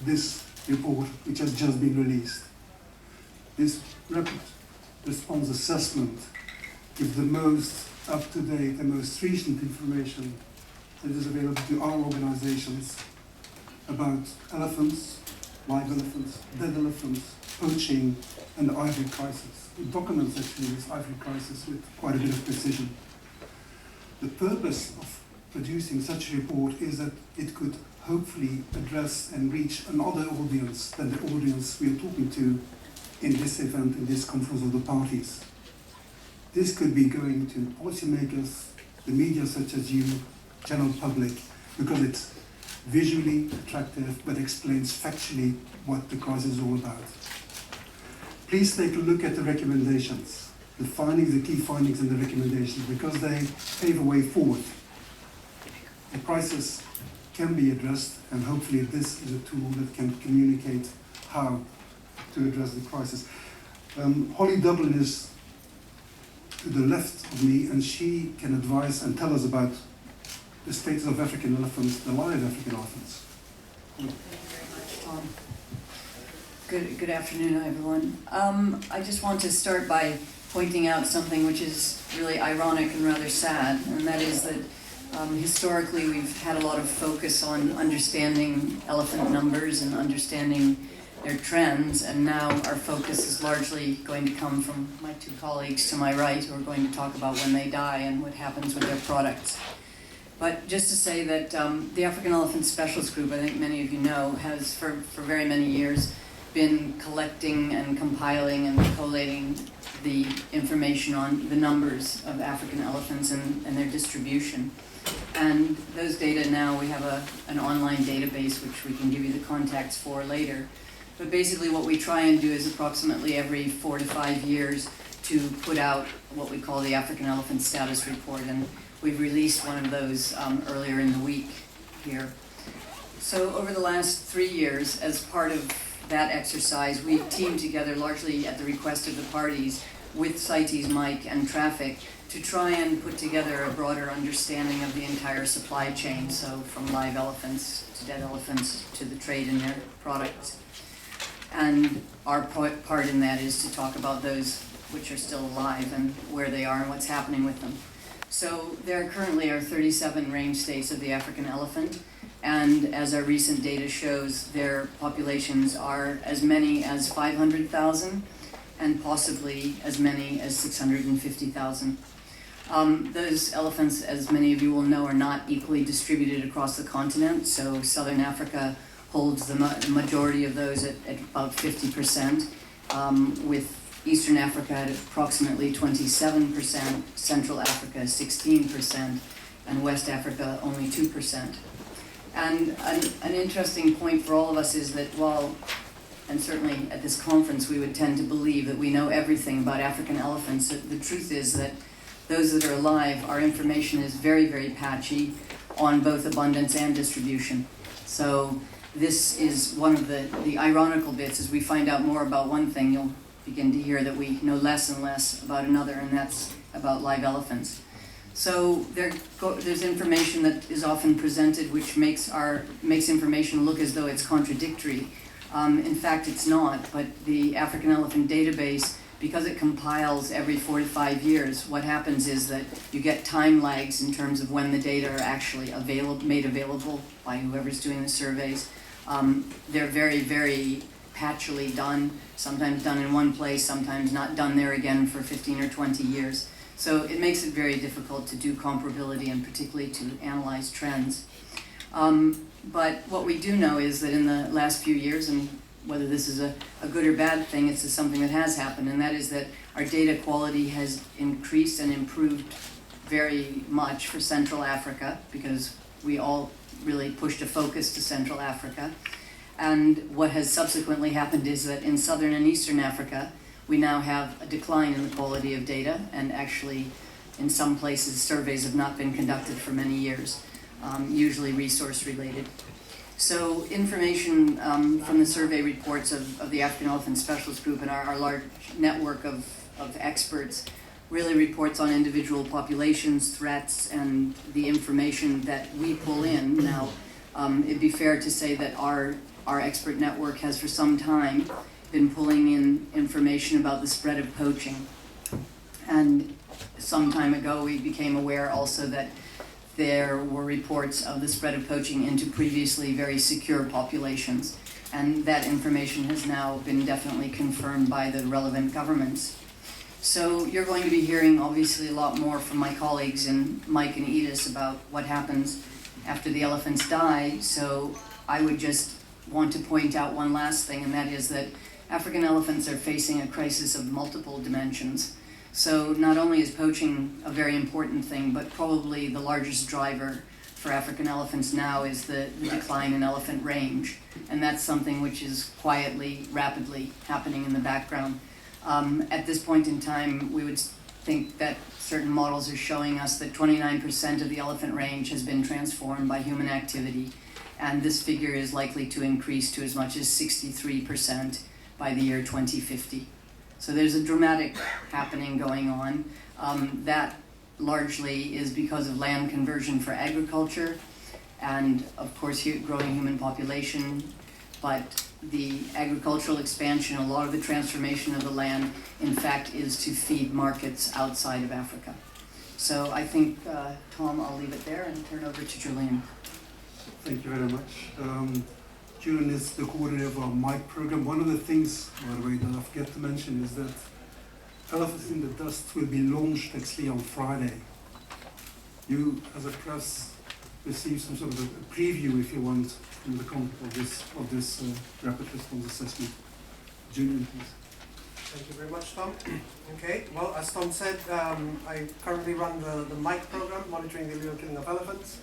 this report, which has just been released. This rapid response assessment gives the most up-to-date and most recent information that is available to our organizations about elephants, live elephants, dead elephants, poaching, and the ivory crisis. It documents actually this ivory crisis with quite a bit of precision. The purpose of producing such a report is that it could hopefully address and reach another audience than the audience we are talking to in this event, in this conference of the parties. This could be going to policymakers, the media such as you, general public, because it's visually attractive but explains factually what the crisis is all about. Please take a look at the recommendations, the findings, the key findings in the recommendations, because they pave a way forward. The crisis can be addressed, and hopefully this is a tool that can communicate how to address the crisis. Holly Dublin is to the left of me, and she can advise and tell us about the status of African elephants, the live African elephants. Thank you very much, Tom. Good afternoon, everyone. I just want to start by pointing out something which is really ironic and rather sad, and that is that historically we've had a lot of focus on understanding elephant numbers and understanding their trends, and now our focus is largely going to come from my two colleagues to my right, who are going to talk about when they die and what happens with their products. But just to say that the African Elephant Specialist Group, I think many of you know, has for very many years been collecting and compiling and collating the information on the numbers of African elephants and their distribution. And those data now, we have an online database which we can give you the contacts for later. But basically what we try and do is approximately every 4 to 5 years to put out what we call the African Elephant Status Report, and we've released one of those earlier in the week here. So over the last 3 years, as part of that exercise, we teamed together largely at the request of the parties with CITES, Mike, and Traffic to try and put together a broader understanding of the entire supply chain, so from live elephants to dead elephants to the trade in their products. And our part in that is to talk about those which are still alive and where they are and what's happening with them. So there currently are 37 range states of the African elephant, and as our recent data shows, their populations are as many as 500,000 and possibly as many as 650,000. Those elephants, as many of you will know, are not equally distributed across the continent, so Southern Africa holds the majority of those at about 50%, with Eastern Africa at approximately 27%, Central Africa 16%, and West Africa only 2%. And an interesting point for all of us is that while, and certainly at this conference, we would tend to believe that we know everything about African elephants, the truth is that those that are alive, our information is very, very patchy on both abundance and distribution. So this is one of the ironical bits. As we find out more about one thing, you'll begin to hear that we know less and less about another, and that's about live elephants. So there's information that is often presented which makes information look as though it's contradictory. In fact, it's not, but the African Elephant Database, because it compiles every 4 to 5 years, what happens is that you get time lags in terms of when the data are actually made available by whoever's doing the surveys. They're very, very patchily done, sometimes done in one place, sometimes not done there again for 15 or 20 years. So it makes it very difficult to do comparability and particularly to analyze trends. But what we do know is that in the last few years, and whether this is a good or bad thing, it's just something that has happened, and that is that our data quality has increased and improved very much for Central Africa, because we all really pushed a focus to Central Africa. And what has subsequently happened is that in Southern and Eastern Africa, we now have a decline in the quality of data, and actually in some places surveys have not been conducted for many years, usually resource related. So information from the survey reports of the African Elephant Specialist Group and our large network of experts really reports on individual populations, threats, and the information that we pull in. Now, it'd be fair to say that our our expert network has for some time been pulling in information about the spread of poaching. And some time ago we became aware also that there were reports of the spread of poaching into previously very secure populations. And that information has now been definitely confirmed by the relevant governments. So you're going to be hearing obviously a lot more from my colleagues and Mike and Edith about what happens after the elephants die. So I would just want to point out one last thing, and that is that African elephants are facing a crisis of multiple dimensions. So not only is poaching a very important thing, but probably the largest driver for African elephants now is the decline in elephant range. And that's something which is quietly, rapidly happening in the background. At this point in time, we would think that certain models are showing us that 29% of the elephant range has been transformed by human activity, and this figure is likely to increase to as much as 63% by the year 2050. So there's a dramatic happening going on. That largely is because of land conversion for agriculture and, of course, growing human population, but the agricultural expansion, a lot of the transformation of the land, in fact, is to feed markets outside of Africa. So I think, Tom, I'll leave it there and turn over to Julian. Thank you very much. Julian is the coordinator of our MIC program. One of the things, by the way, that I forget to mention is that Elephants in the Dust will be launched actually on Friday. You, as a press, receive some sort of a preview, if you want, from the content of this rapid response assessment. Julian, please. Thank you very much, Tom. Okay, well, as Tom said, I currently run the MIC program, Monitoring the Illegal Killing of Elephants,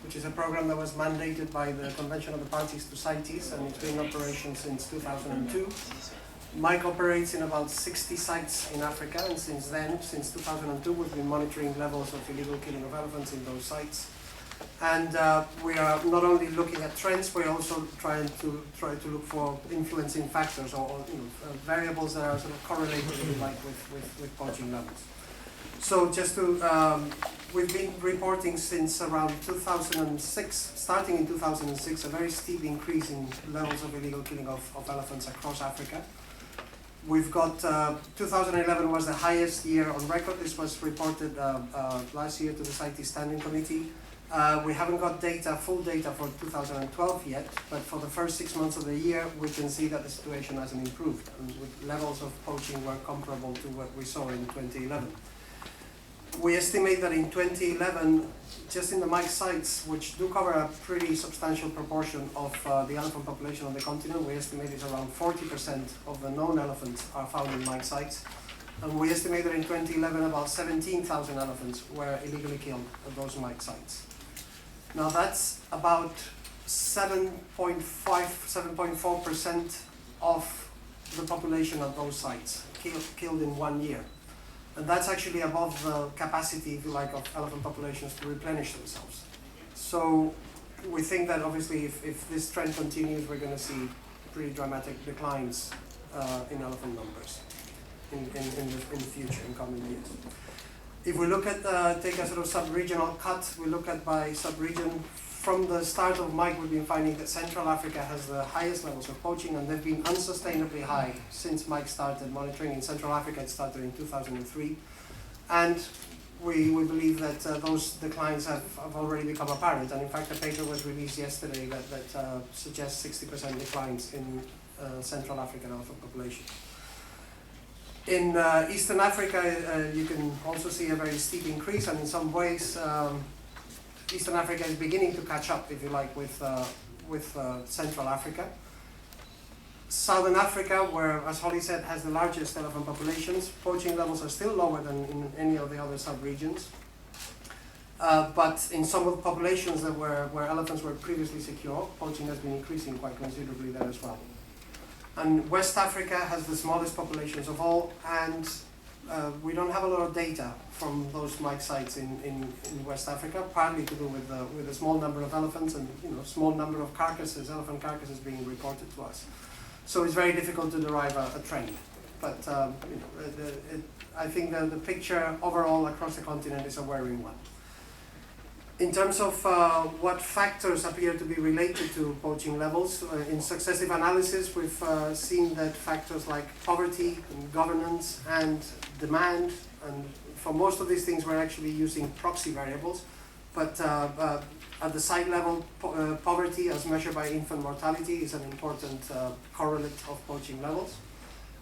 which is a program that was mandated by the Convention of the Parties to CITES, and it's been in operation since 2002. MIC operates in about 60 sites in Africa, and since then, since 2002, we've been monitoring levels of illegal killing of elephants in those sites. And we are not only looking at trends, we're also trying to look for influencing factors or variables that are sort of correlated, if you like, with poaching levels. So just to, we've been reporting since around 2006, starting in 2006, a very steep increase in levels of illegal killing of elephants across Africa. We've got, 2011 was the highest year on record. This was reported last year to the CITES Standing Committee. We haven't got data, full data for 2012 yet, but for the first 6 months of the year, we can see that the situation hasn't improved, and with levels of poaching were comparable to what we saw in 2011. We estimate that in 2011, just in the MIC sites, which do cover a pretty substantial proportion of the elephant population on the continent, we estimate it's around 40% of the known elephants are found in MIC sites. And we estimate that in 2011, about 17,000 elephants were illegally killed at those MIC sites. Now that's about 7.4% of the population of those sites killed in 1 year. And that's actually above the capacity, if you like, of elephant populations to replenish themselves. So we think that obviously if this trend continues, we're going to see pretty dramatic declines in elephant numbers in the future, in coming years. If we look at, take a sort of sub-regional cut, we look at by sub-region. From the start of MIC, we've been finding that Central Africa has the highest levels of poaching, and they've been unsustainably high since MIC started monitoring. In Central Africa, it started in 2003. And we believe that those declines have already become apparent. And in fact, a paper was released yesterday that suggests 60% declines in Central African elephant population. In Eastern Africa, you can also see a very steep increase, and in some ways, Eastern Africa is beginning to catch up, if you like, with Central Africa. Southern Africa, where, as Holly said, has the largest elephant populations, poaching levels are still lower than in any of the other sub-regions. But in some of the populations that where elephants were previously secure, poaching has been increasing quite considerably there as well. And West Africa has the smallest populations of all, and we don't have a lot of data from those MIC sites in West Africa, partly to do with the small number of elephants and small number of carcasses, elephant carcasses being reported to us. So it's very difficult to derive a trend. But I think that the picture overall across the continent is a worrying one. In terms of what factors appear to be related to poaching levels, in successive analysis we've seen that factors like poverty and governance and demand, and for most of these things we're actually using proxy variables, but at the site level, poverty as measured by infant mortality is an important correlate of poaching levels.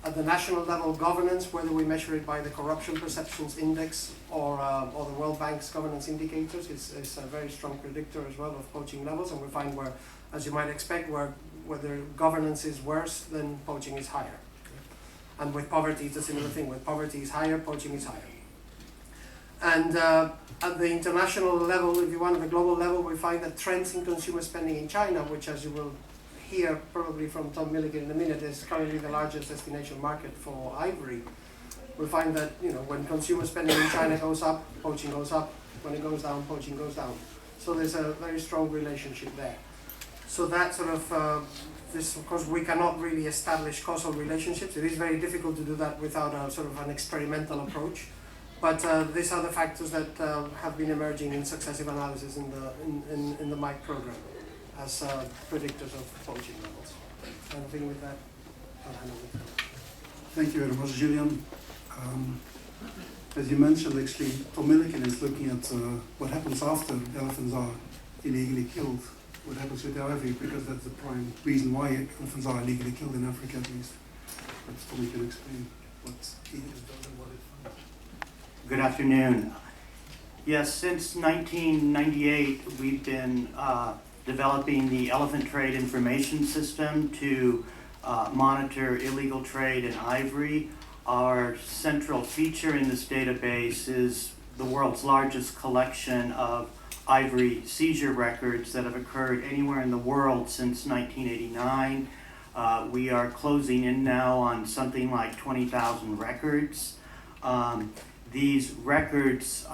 At the national level, governance, whether we measure it by the Corruption Perceptions Index or the World Bank's governance indicators, is a very strong predictor as well of poaching levels. And we find where, as you might expect, whether governance is worse, then poaching is higher. And with poverty, it's a similar thing. When poverty is higher, poaching is higher. And at the international level, if you want, at the global level, we find that trends in consumer spending in China, which, as you will hear probably from Tom Milligan in a minute, is currently the largest destination market for ivory. We find that, you know, when consumer spending in China goes up, poaching goes up. When it goes down, poaching goes down. So there's a very strong relationship there. So that sort of, this, of course, we cannot really establish causal relationships. It is very difficult to do that without a sort of an experimental approach. But these are the factors that have been emerging in successive analysis in the MIC program as predictors of poaching levels. And I think with that, I'll hand over. Thank you very much, Julian. As you mentioned, actually, Tom Milligan is looking at what happens after elephants are illegally killed. What happens with the ivory, because that's the prime reason why elephants are illegally killed in Africa, at least. Perhaps Tommy can explain what he has done and what it finds. Good afternoon. Yes, since 1998, we've been developing the Elephant Trade Information System to monitor illegal trade in ivory. Our central feature in this database is the world's largest collection of ivory seizure records that have occurred anywhere in the world since 1989. We are closing in now on something like 20,000 records. These records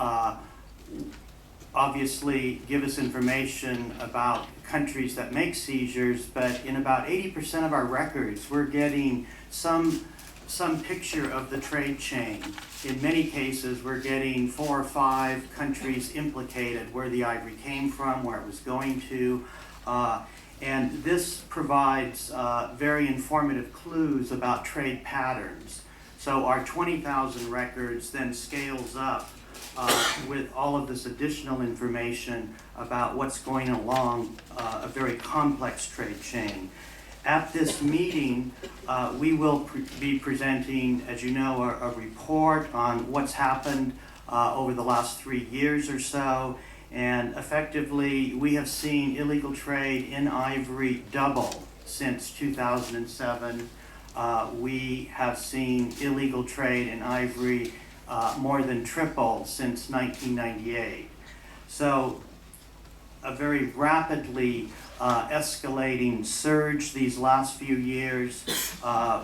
obviously give us information about countries that make seizures, but in about 80% of our records, we're getting some picture of the trade chain. In many cases, we're getting 4 or 5 countries implicated, where the ivory came from, where it was going to, and this provides very informative clues about trade patterns. So our 20,000 records then scales up with all of this additional information about what's going along a very complex trade chain. At this meeting, we will be presenting, as you know, a report on what's happened over the last 3 years or so, and effectively we have seen illegal trade in ivory double since 2007. We have seen illegal trade in ivory more than triple since 1998. So a very rapidly escalating surge these last few years.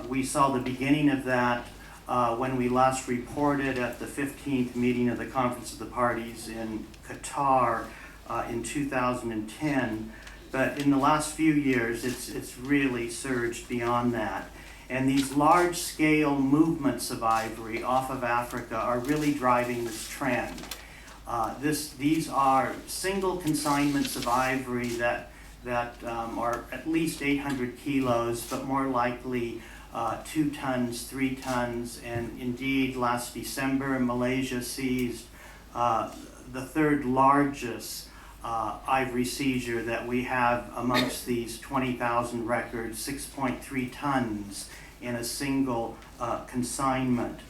We saw the beginning of that when we last reported at the 15th meeting of the Conference of the Parties in Qatar in 2010. But in the last few years, it's really surged beyond that. And these large-scale movements of ivory off of Africa are really driving this trend. These are single consignments of ivory that are at least 800 kilos, but more likely 2 tons, 3 tons, and indeed last December Malaysia seized the 3rd largest ivory seizure that we have amongst these 20,000 records, 6.3 tons in a single consignment.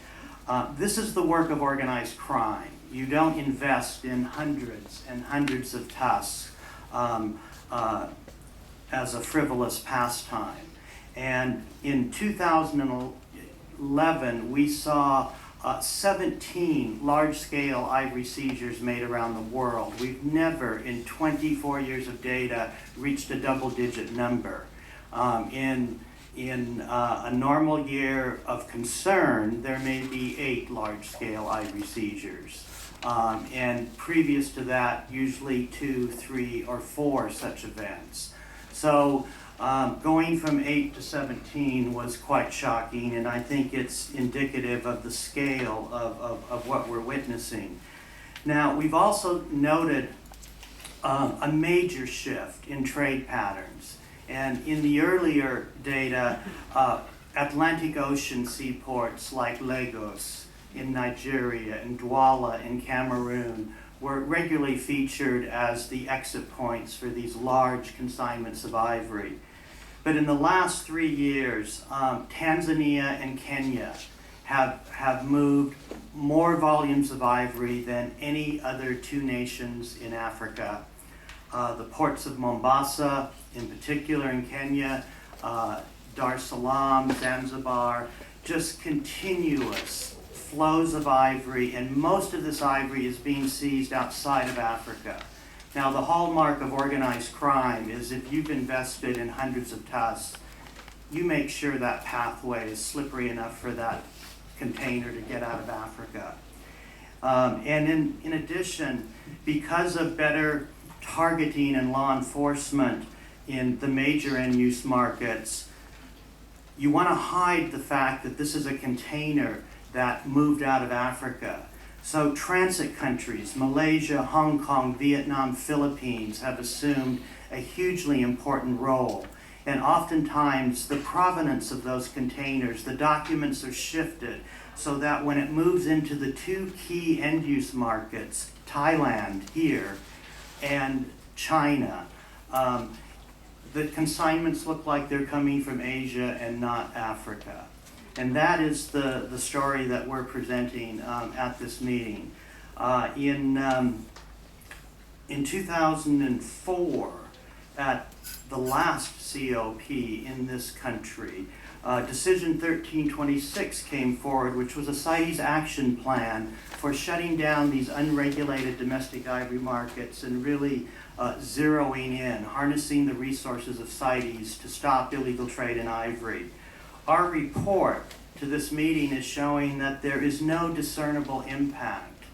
This is the work of organized crime. You don't invest in hundreds and hundreds of tusks as a frivolous pastime. And in 2011, we saw 17 large-scale ivory seizures made around the world. We've never, in 24 years of data, reached a double-digit number. In a normal year of concern, there may be 8 large-scale ivory seizures. And previous to that, usually 2, 3, or 4 such events. So going from 8 to 17 was quite shocking, and I think it's indicative of the scale of what we're witnessing. Now, we've also noted a major shift in trade patterns. And in the earlier data, Atlantic Ocean seaports like Lagos in Nigeria and Douala in Cameroon were regularly featured as the exit points for these large consignments of ivory. But in the last 3 years, Tanzania and Kenya have moved more volumes of ivory than any other 2 nations in Africa. The ports of Mombasa, in particular in Kenya, Dar es Salaam, Zanzibar, just continuous flows of ivory, and most of this ivory is being seized outside of Africa. Now, the hallmark of organized crime is if you've invested in hundreds of tusks, you make sure that pathway is slippery enough for that container to get out of Africa. And in addition, because of better targeting and law enforcement in the major end-use markets, you want to hide the fact that this is a container that moved out of Africa. So transit countries, Malaysia, Hong Kong, Vietnam, Philippines, have assumed a hugely important role. And oftentimes the provenance of those containers, the documents are shifted so that when it moves into the 2 key end-use markets, Thailand here and China, the consignments look like they're coming from Asia and not Africa. And that is the story that we're presenting at this meeting. In 2004, at the last COP in this country, Decision 1326 came forward, which was a CITES action plan for shutting down these unregulated domestic ivory markets and really zeroing in, harnessing the resources of CITES to stop illegal trade in ivory. Our report to this meeting is showing that there is no discernible impact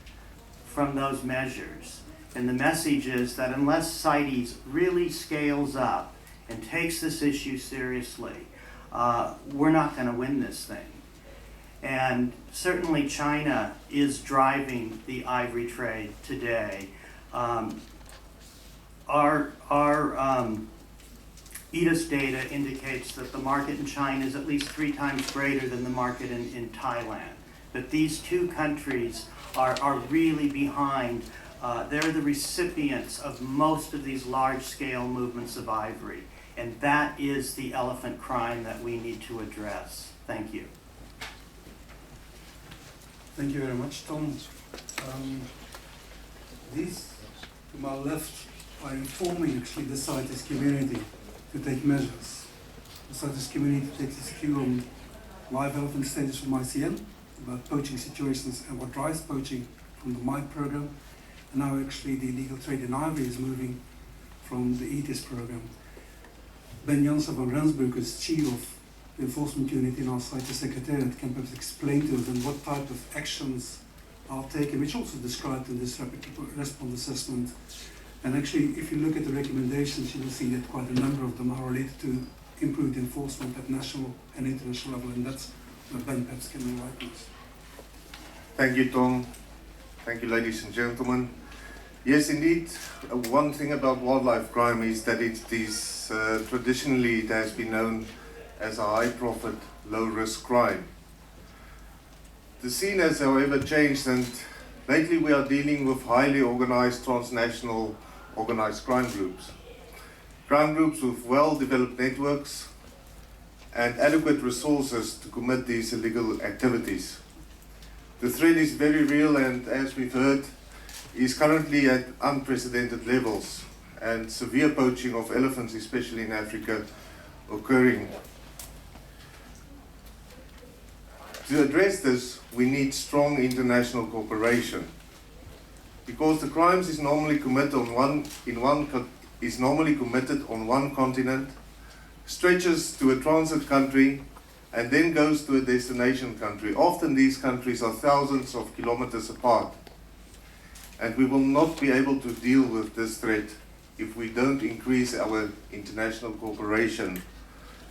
from those measures. And the message is that unless CITES really scales up and takes this issue seriously, we're not going to win this thing. And certainly China is driving the ivory trade today. Our CITES data indicates that the market in China is at least 3 times greater than the market in Thailand. But these 2 countries are really behind. They're the recipients of most of these large-scale movements of ivory. And that is the elephant crime that we need to address. Thank you. Thank you very much, Tom. These to my left are informing actually the CITES community to take measures. The CITES community takes its cue on live elephant status from ICN, about poaching situations and what drives poaching from the MITE program. And now actually the illegal trade in ivory is moving from the ETIS program. Ben Janssen van Rensburg is chief of the enforcement unit in our CITES secretariat, can perhaps explain to us and what type of actions are taken, which also described in this rapid response assessment. And actually, if you look at the recommendations, you will see that quite a number of them are related to improved enforcement at national and international level, and that's where Ben perhaps can enlighten us. Thank you, Tom. Thank you, ladies and gentlemen. Yes, indeed, one thing about wildlife crime is that traditionally it has been known as a high-profit, low-risk crime. The scene has, however, changed, and lately we are dealing with highly organized transnational organized crime groups. Crime groups with well-developed networks and adequate resources to commit these illegal activities. The threat is very real and, as we've heard, is currently at unprecedented levels, and severe poaching of elephants, especially in Africa, occurring. To address this, we need strong international cooperation, because the crimes is normally committed on one continent, stretches to a transit country, and then goes to a destination country. Often these countries are thousands of kilometers apart, and we will not be able to deal with this threat if we don't increase our international cooperation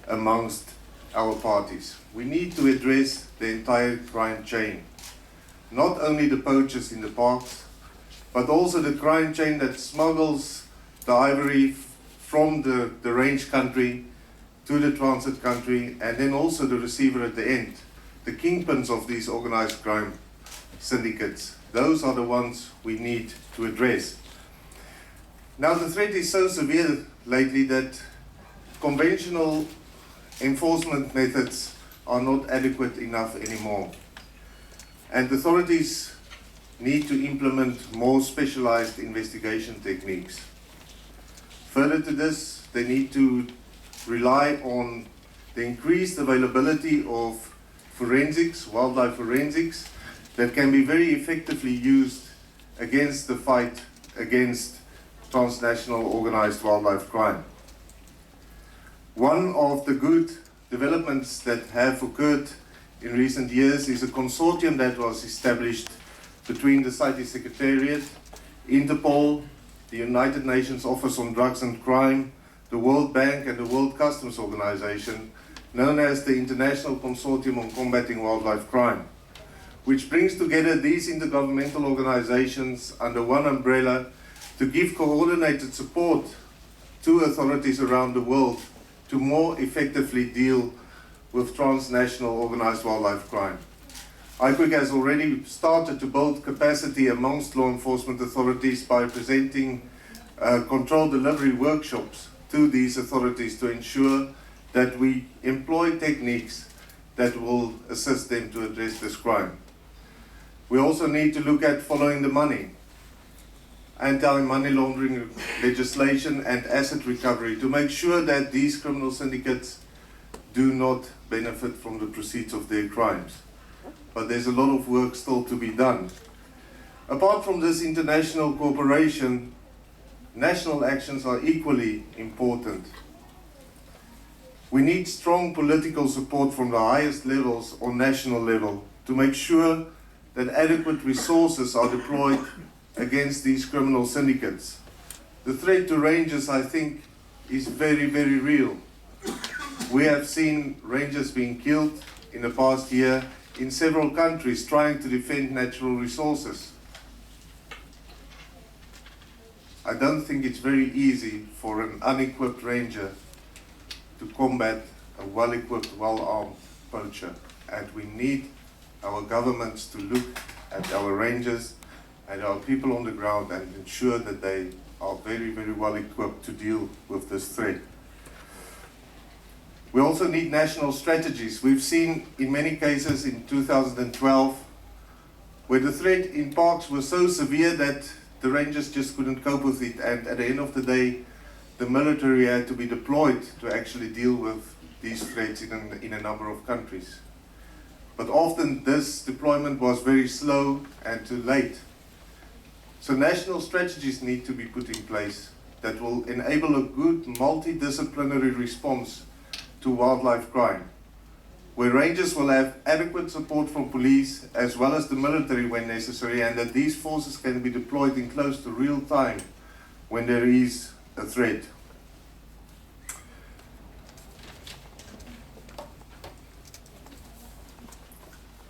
amongst our parties. We need to address the entire crime chain, not only the poachers in the parks, but also the crime chain that smuggles the ivory from the range country to the transit country, and then also the receiver at the end. The kingpins of these organized crime syndicates, those are the ones we need to address. Now the threat is so severe lately that conventional enforcement methods are not adequate enough anymore. And authorities need to implement more specialized investigation techniques. Further to this, they need to rely on the increased availability of forensics, wildlife forensics, that can be very effectively used against the fight against transnational organized wildlife crime. One of the good developments that have occurred in recent years is a consortium that was established between the CITES Secretariat, Interpol, the United Nations Office on Drugs and Crime, the World Bank and the World Customs Organization, known as the International Consortium on Combating Wildlife Crime, which brings together these intergovernmental organizations under one umbrella to give coordinated support to authorities around the world to more effectively deal with transnational organized wildlife crime. IQIC has already started to build capacity amongst law enforcement authorities by presenting control delivery workshops to these authorities to ensure that we employ techniques that will assist them to address this crime. We also need to look at following the money, anti-money laundering legislation and asset recovery to make sure that these criminal syndicates do not benefit from the proceeds of their crimes. But there's a lot of work still to be done. Apart from this international cooperation, national actions are equally important. We need strong political support from the highest levels on national level to make sure that adequate resources are deployed against these criminal syndicates. The threat to rangers, I think, is very, very real. We have seen rangers being killed in the past year in several countries trying to defend natural resources. I don't think it's very easy for an unequipped ranger to combat a well-equipped, well-armed poacher. And we need our governments to look at our rangers and our people on the ground and ensure that they are very, very well equipped to deal with this threat. We also need national strategies. We've seen in many cases in 2012 where the threat in parks was so severe that the rangers just couldn't cope with it, and at the end of the day the military had to be deployed to actually deal with these threats in a number of countries. But often this deployment was very slow and too late. So national strategies need to be put in place that will enable a good multidisciplinary response to wildlife crime, where rangers will have adequate support from police as well as the military when necessary, and that these forces can be deployed in close to real time when there is a threat.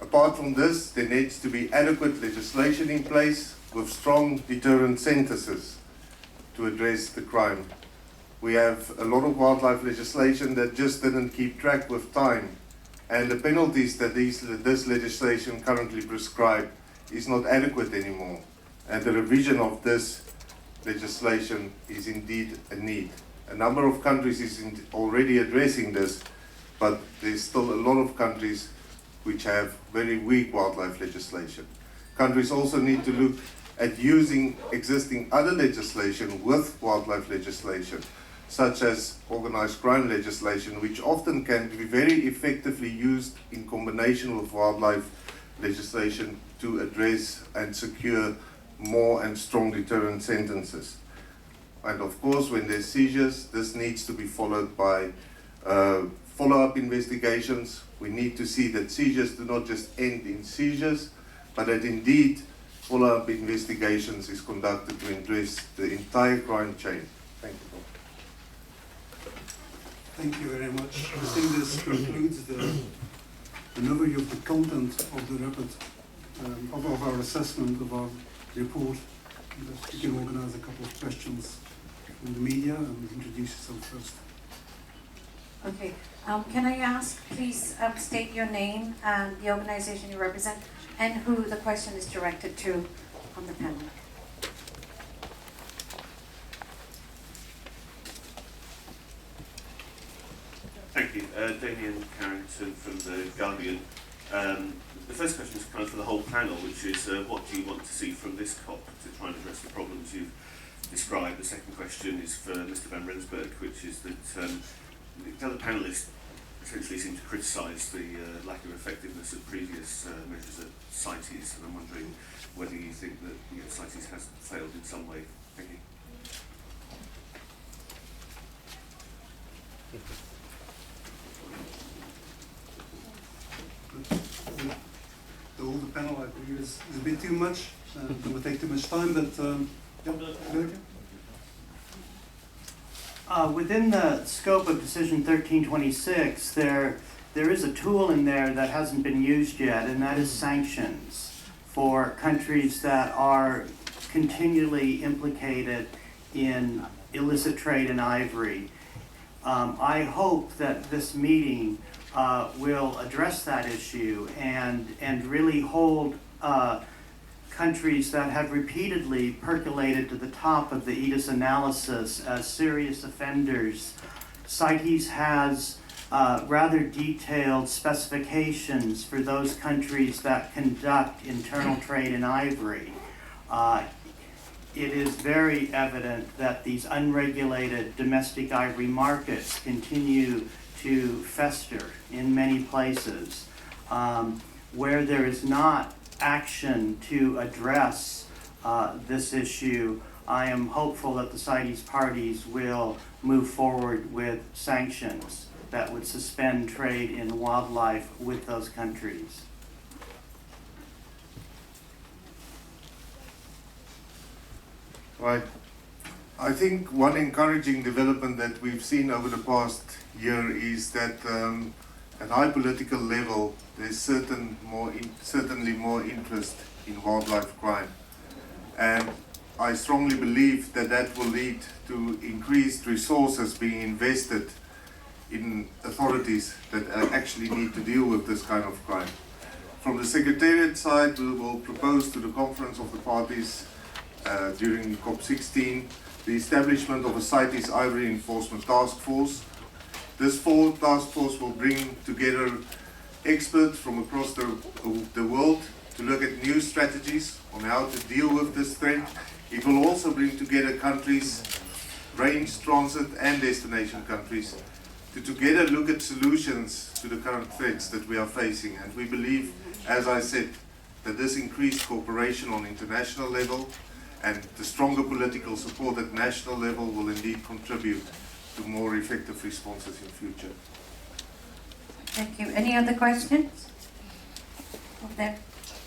Apart from this, there needs to be adequate legislation in place with strong deterrent sentences to address the crime. We have a lot of wildlife legislation that just didn't keep track with time, and the penalties that this legislation currently prescribes is not adequate anymore, and the revision of this legislation is indeed a need. A number of countries is already addressing this, but there's still a lot of countries which have very weak wildlife legislation. Countries also need to look at using existing other legislation with wildlife legislation, such as organized crime legislation, which often can be very effectively used in combination with wildlife legislation to address and secure more and strong deterrent sentences. And of course, when there's seizures, this needs to be followed by follow-up investigations. We need to see that seizures do not just end in seizures, but that indeed follow-up investigations is conducted to address the entire crime chain. Thank you. Thank you very much. I think this concludes an overview of the content of the report, of our assessment of our report. We can organize a couple of questions from the media and introduce yourself first. Okay, can I ask, please state your name and the organization you represent and who the question is directed to on the panel. Thank you. Damien Carrington from The Guardian. The first question is kind of for the whole panel, which is what do you want to see from this COP to try and address the problems you've described? The second question is for Mr. Van Rensburg, which is that the other panellists essentially seem to criticise the lack of effectiveness of previous measures at CITES, and I'm wondering whether you think that CITES has failed in some way. Thank you. All the panel, I believe, is a bit too much. It will take too much time, but within the scope of Decision 1326, there is a tool in there that hasn't been used yet, and that is sanctions for countries that are continually implicated in illicit trade in ivory. I hope that this meeting will address that issue and really hold countries that have repeatedly percolated to the top of the CITES analysis as serious offenders. CITES has rather detailed specifications for those countries that conduct internal trade in ivory. It is very evident that these unregulated domestic ivory markets continue to fester in many places. Where there is not action to address this issue, I am hopeful that the CITES parties will move forward with sanctions that would suspend trade in wildlife with those countries. Right. I think one encouraging development that we've seen over the past year is that at high political level, there's certainly more interest in wildlife crime. And I strongly believe that that will lead to increased resources being invested in authorities that actually need to deal with this kind of crime. From the Secretariat side, we will propose to the Conference of the Parties during COP16 the establishment of a CITES Ivory Enforcement Task Force. This task force will bring together experts from across the world to look at new strategies on how to deal with this threat. It will also bring together countries, range, transit and destination countries, to together look at solutions to the current threats that we are facing. And we believe, as I said, that this increased cooperation on international level and the stronger political support at national level will indeed contribute to more effective responses in future. Thank you. Any other questions? Over there.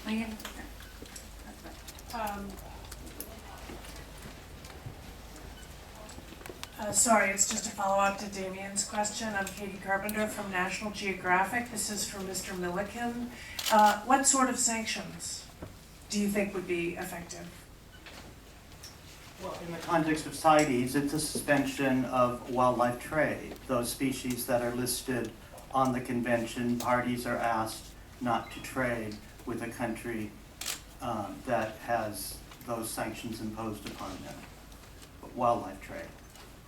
Iain. Sorry, it's just a follow-up to Damien's question. I'm Katie Carpenter from National Geographic. This is for Mr. Milliken. What sort of sanctions do you think would be effective? Well, in the context of CITES, it's a suspension of wildlife trade. Those species that are listed on the convention, parties are asked not to trade with a country that has those sanctions imposed upon them. But wildlife trade.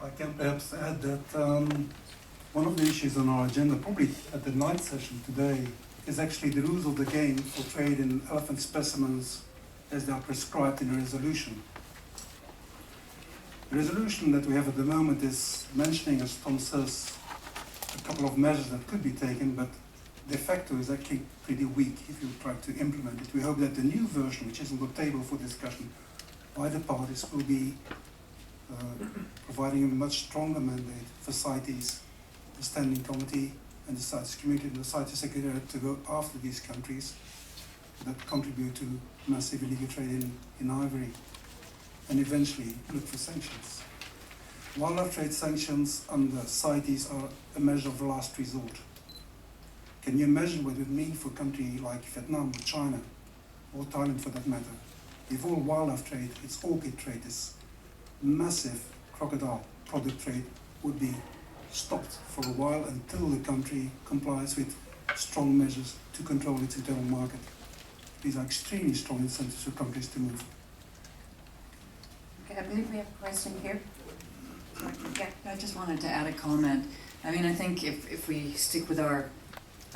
I can perhaps add that one of the issues on our agenda, probably at the night session today, is actually the rules of the game for trade in elephant specimens as they are prescribed in a resolution. The resolution that we have at the moment is mentioning, as Tom says, a couple of measures that could be taken, but de facto is actually pretty weak if you try to implement it. We hope that the new version, which is on the table for discussion by the parties, will be providing a much stronger mandate for CITES, the Standing Committee and the CITES Committee and the CITES Secretariat to go after these countries that contribute to massive illegal trade in ivory, and eventually look for sanctions. Wildlife trade sanctions under CITES are a measure of last resort. Can you imagine what it would mean for a country like Vietnam or China, or Thailand for that matter, if all wildlife trade, its orchid trade, is massive crocodile product trade would be stopped for a while until the country complies with strong measures to control its internal market. These are extremely strong incentives for countries to move. Okay, I believe we have a question here. Yeah. I just wanted to add a comment. I mean, I think if we stick with our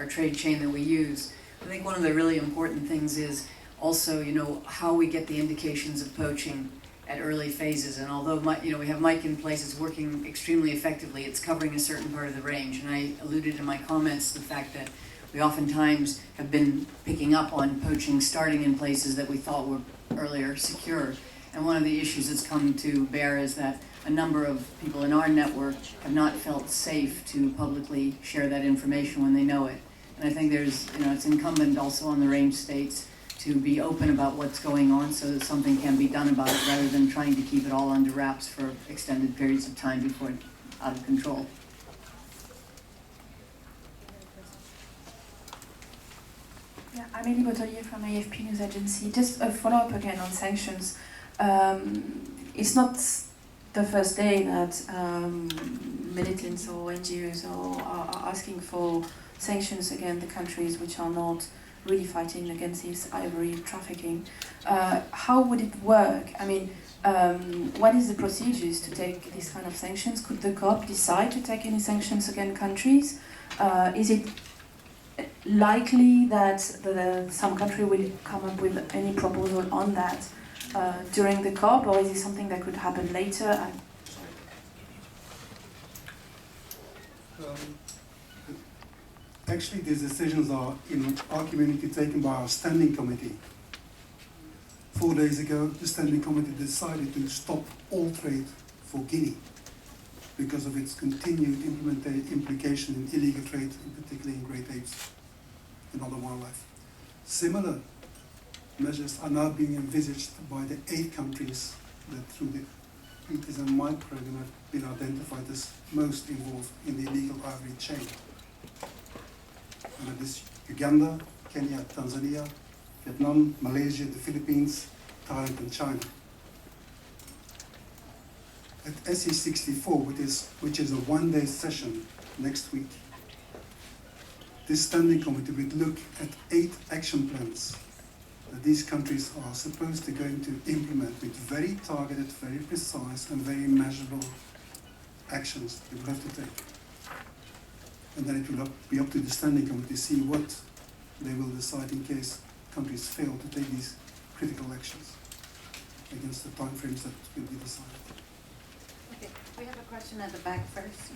trade chain that we use, I think one of the really important things is also, you know, how we get the indications of poaching at early phases. And although, we have Mike in place, it's working extremely effectively. It's covering a certain part of the range. And I alluded in my comments to the fact that we oftentimes have been picking up on poaching starting in places that we thought were earlier secure. And one of the issues that's come to bear is that a number of people in our network have not felt safe to publicly share that information when they know it. And I think there's, it's incumbent also on the range states to be open about what's going on so that something can be done about it rather than trying to keep it all under wraps for extended periods of time before it's out of control. Yeah, Amélie Bottelier from AFP News Agency. Just a follow-up again on sanctions. It's not the first day that militants or NGOs are asking for sanctions against the countries which are not really fighting against this ivory trafficking. How would it work? I mean, what is the procedures to take these kind of sanctions? Could the COP decide to take any sanctions against countries? Is it likely that some country will come up with any proposal on that during the COP, or is it something that could happen later? Actually, these decisions are in our community taken by our standing committee. 4 days ago, the standing committee decided to stop all trade for Guinea because of its continued implication in illegal trade, and particularly in great apes and other wildlife. Similar measures are now being envisaged by the 8 countries that through the CITES and MITE program have been identified as most involved in the illegal ivory chain. And that is Uganda, Kenya, Tanzania, Vietnam, Malaysia, the Philippines, Thailand and China. At SE64, which is a one-day session next week, this standing committee would look at 8 action plans that these countries are supposed to going to implement with very targeted, very precise and very measurable actions they will have to take. And then it will be up to the standing committee to see what they will decide in case countries fail to take these critical actions against the timeframes that will be decided. Okay, we have a question at the back first.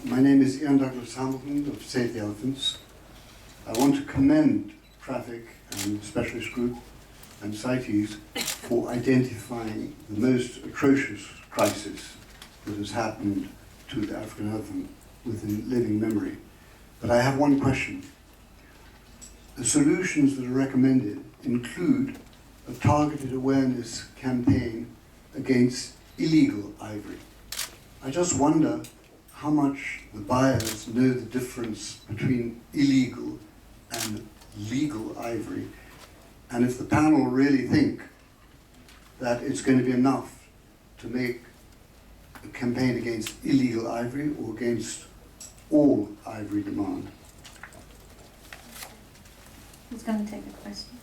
My name is Iain Douglas-Hamilton of Save the Elephants. I want to commend Traffic and Specialist Group and CITES for identifying the most atrocious crisis that has happened to the African elephant within living memory. But I have one question. The solutions that are recommended include a targeted awareness campaign against illegal ivory. I just wonder how much the buyers know the difference between illegal and legal ivory, and if the panel really think that it's going to be enough to make a campaign against illegal ivory or against all ivory demand. Who's going to take the question?